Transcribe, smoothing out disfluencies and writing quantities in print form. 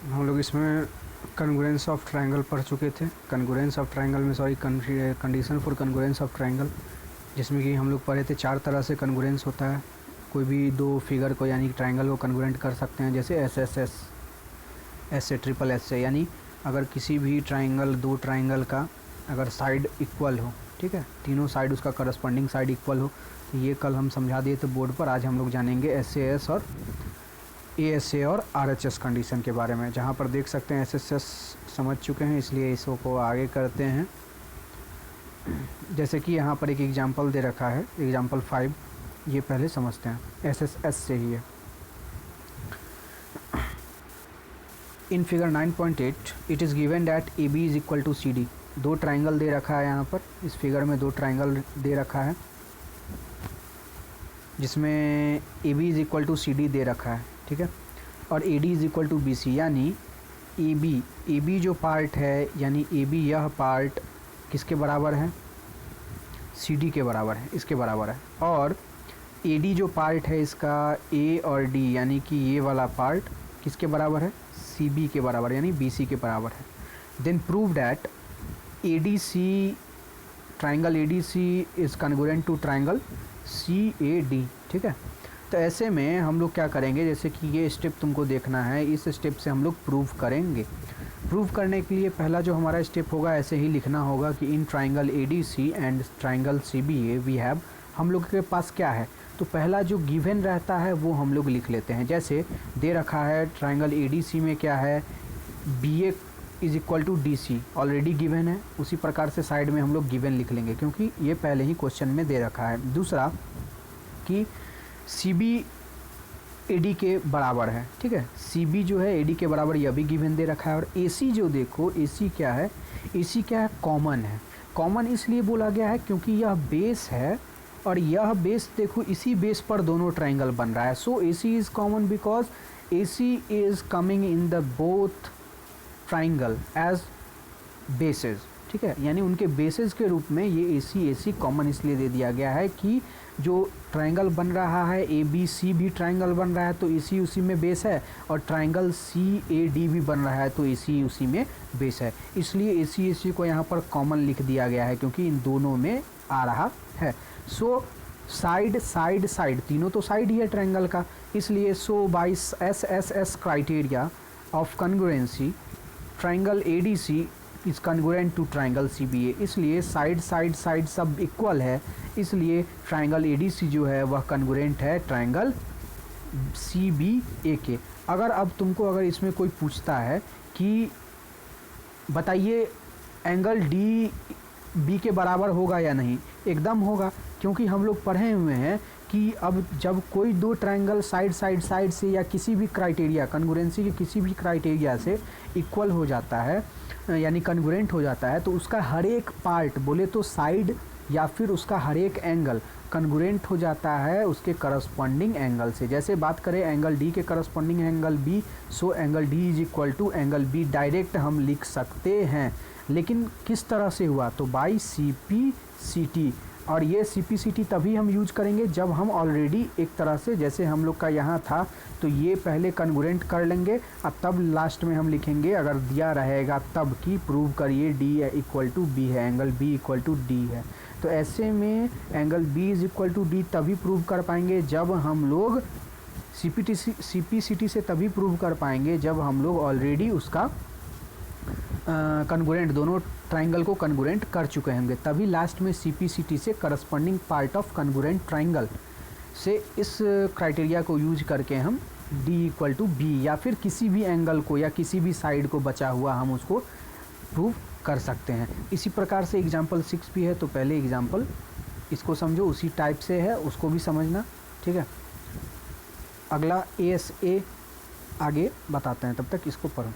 हम लोग इसमें कन्ग्रुएंस ऑफ ट्रायंगल पढ़ चुके थे। कन्ग्रुएंस ऑफ ट्रायंगल में कंडीशन फॉर कन्ग्रुएंस ऑफ ट्रायंगल, जिसमें कि हम लोग पढ़े थे 4 तरह से कन्ग्रुएंस होता है। कोई भी दो फिगर को यानी ट्रायंगल को कन्ग्रुएंट कर सकते हैं, जैसे एस एस एस एस से ट्रिपल एस से, यानी अगर किसी भी ट्रायंगल, दो ट्रायंगल का अगर साइड इक्वल हो, ठीक है, तीनों साइड उसका करस्पॉन्डिंग साइड इक्वल हो, ये कल हम समझा दिए थे बोर्ड पर। आज हम लोग जानेंगे एस ए एस और ए एस ए और आर एच एस कंडीशन के बारे में, जहाँ पर देख सकते हैं एस एस एस समझ चुके हैं, इसलिए इसको आगे करते हैं। जैसे कि यहाँ पर एक एग्जांपल दे रखा है, एग्जांपल 5, ये पहले समझते हैं, एस एस एस से ही है। In figure 9.8 it is given that A B is equal to C D. दो ट्राइंगल दे रखा है यहाँ पर, इस फिगर में दो ट्राइंगल दे रखा है, जिसमें A B is equal to C D दे रखा है, ठीक है, और A D is equal to B C, यानी ए बी जो पार्ट है, यानी ए बी यह पार्ट किसके बराबर है, सी डी के बराबर है, इसके बराबर है। और ए डी जो पार्ट है इसका, ए और डी, यानी कि ये वाला पार्ट किसके बराबर है, सी बी के बराबर, यानी बी सी के बराबर है। Then prove that A D C, triangle A D C is congruent to triangle C A D, ठीक है। तो ऐसे में हम लोग क्या करेंगे, जैसे कि ये स्टेप तुमको देखना है, इस स्टेप से हम लोग प्रूव करेंगे। प्रूव करने के लिए पहला जो हमारा स्टेप होगा, ऐसे ही लिखना होगा कि in triangle A D C and triangle C B A we have, हम लोग के पास क्या है, तो पहला जो गिवन रहता है वो हम लोग लिख लेते हैं। जैसे दे रखा है ट्राइंगल ए डी सी में क्या है, B A is equal to D C, already given है, उसी प्रकार से साइड में हम लोग गिवन लिख लेंगे, क्योंकि ये पहले ही क्वेश्चन में दे रखा है। दूसरा कि सी बी ए डी के बराबर है, ठीक है, सी बी जो है ए डी के बराबर, यह भी गिवन दे रखा है। और ए सी जो देखो, ए सी क्या है, ए सी क्या है, कॉमन है। कॉमन इसलिए बोला गया है क्योंकि यह बेस है, और यह बेस देखो, इसी बेस पर दोनों ट्राइंगल बन रहा है। So A C is common because A C is coming in the both triangle as bases, ठीक है, यानी उनके बेसेस के रूप में ये ए सी कॉमन इसलिए दे दिया गया है कि जो ट्राइंगल बन रहा है ए बी सी भी ट्राइंगल बन रहा है, तो ए सी उसी में बेस है, और ट्राइंगल सी ए डी भी बन रहा है, तो ए सी उसी में बेस है, इसलिए ए सी को यहाँ पर कॉमन लिख दिया गया है, क्योंकि इन दोनों में आ रहा है। सो साइड साइड साइड, तीनों तो साइड ही है ट्राइंगल का, इसलिए so by S S S criteria of congruency triangle A D C is congruent to triangle C B A, इसलिए साइड साइड साइड सब इक्वल है, इसलिए ट्राइंगल ए डी सी जो है वह कन्ग्रुएंट है ट्राइंगल सी बी ए के। अगर अब तुमको अगर इसमें कोई पूछता है कि बताइए एंगल डी बी के बराबर होगा या नहीं, एकदम होगा, क्योंकि हम लोग पढ़े हुए हैं कि अब जब कोई दो ट्रायंगल साइड साइड साइड से या किसी भी क्राइटेरिया, कन्ग्रुएंसी के किसी भी क्राइटेरिया से इक्वल हो जाता है, यानी कन्ग्रुएंट हो जाता है, तो उसका हर एक पार्ट, बोले तो साइड या फिर उसका हर एक एंगल कन्ग्रुएंट हो जाता है उसके करस्पॉन्डिंग एंगल से। जैसे बात करें एंगल डी के corresponding angle B, so angle D is equal to angle B, direct हम लिख सकते हैं, लेकिन किस तरह से हुआ, तो by C P C T. और ये सी पी सी टी तभी हम यूज करेंगे जब हम ऑलरेडी एक तरह से, जैसे हम लोग का यहाँ था, तो ये पहले कन्ग्रुएंट कर लेंगे, अब तब लास्ट में हम लिखेंगे, अगर दिया रहेगा तब कि प्रूव करिए डी इक्वल टू बी है, angle B equal to D है। तो ऐसे में angle B is equal to D तभी प्रूव कर पाएंगे जब हम लोग सी पी सी टी से तभी प्रूव कर पाएंगे जब हम लोग ऑलरेडी उसका कन्ग्रुएंट, दोनों ट्राइंगल को कन्ग्रुएंट कर चुके होंगे, तभी लास्ट में सी पी सी टी से corresponding part of congruent triangle से इस क्राइटेरिया को यूज करके हम डी इक्वल टू बी या फिर किसी भी एंगल को या किसी भी साइड को बचा हुआ हम उसको प्रूव कर सकते हैं। इसी प्रकार से एग्जाम्पल 6 भी है, तो पहले एग्जाम्पल इसको समझो, उसी टाइप से है, उसको भी समझना, ठीक है। अगला ए एस ए आगे बताते हैं, तब तक इसको पढ़ो।